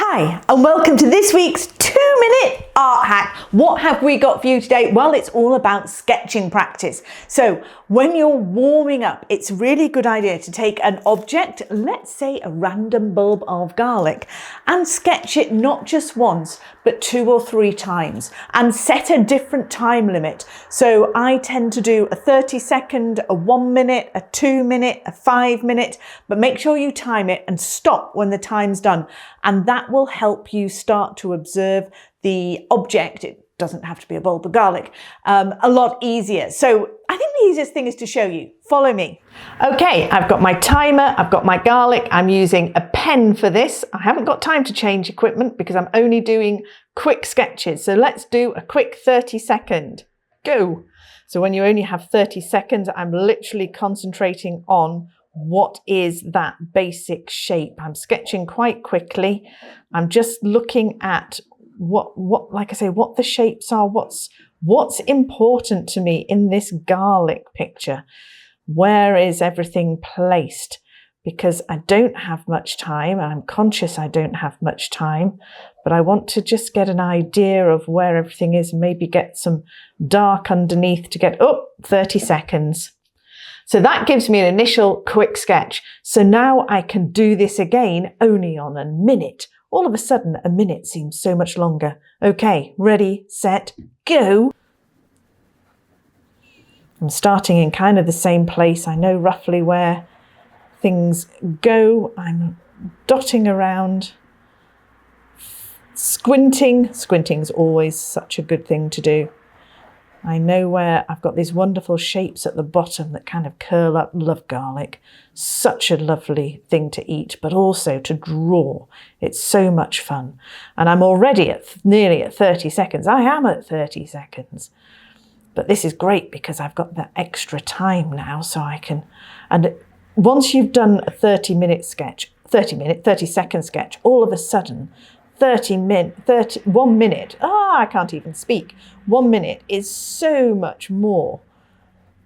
Hi, and welcome to this week's 2-minute art hack. What have we got for you today? Well, it's all about sketching practice. So when you're warming up, it's a really good idea to take an object, let's say a random bulb of garlic, and sketch it not just once, but 2 or 3 times, and set a different time limit. So I tend to do a 30-second, a 1 minute, a 2 minute, a 5 minute, but make sure you time it and stop when the time's done. And that will help you start to observe the object. It doesn't have to be a bulb of garlic, a lot easier. So I think the easiest thing is to show you. Follow me. Okay, I've got my timer, I've got my garlic. I'm using a pen for this. I haven't got time to change equipment because I'm only doing quick sketches. So let's do a quick 30-second. Go. So when you only have 30 seconds, I'm literally concentrating on what is that basic shape. I'm sketching quite quickly. I'm just looking at what like I say, what the shapes are, what's important to me in this garlic picture. Where is everything placed? Because I don't have much time, and I'm conscious I don't have much time, but I want to just get an idea of where everything is, maybe get some dark underneath to get, 30 seconds. So that gives me an initial quick sketch. So now I can do this again only on a minute. All of a sudden, a minute seems so much longer. Okay, ready, set, go. I'm starting in kind of the same place. I know roughly where things go. I'm dotting around, squinting. Squinting's always such a good thing to do. I know where I've got these wonderful shapes at the bottom that kind of curl up. Love garlic. Such a lovely thing to eat, but also to draw. It's so much fun. And I'm already nearly at 30 seconds. I am at 30 seconds. But this is great because I've got that extra time now, so I can. And once you've done a 30-second sketch, all of a sudden, 1 minute, I can't even speak. 1 minute is so much more,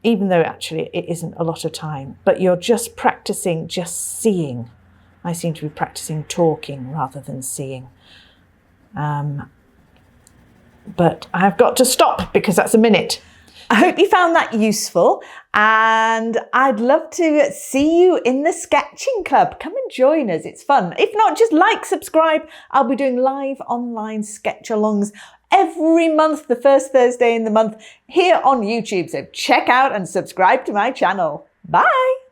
even though actually it isn't a lot of time, but you're just practicing just seeing. I seem to be practicing talking rather than seeing. But I've got to stop because that's a minute. I hope you found that useful, and I'd love to see you in the sketching club. Come and join us, it's fun. If not, just like, subscribe. I'll be doing live online sketch-alongs every month, the first Thursday in the month, here on YouTube. So check out and subscribe to my channel. Bye.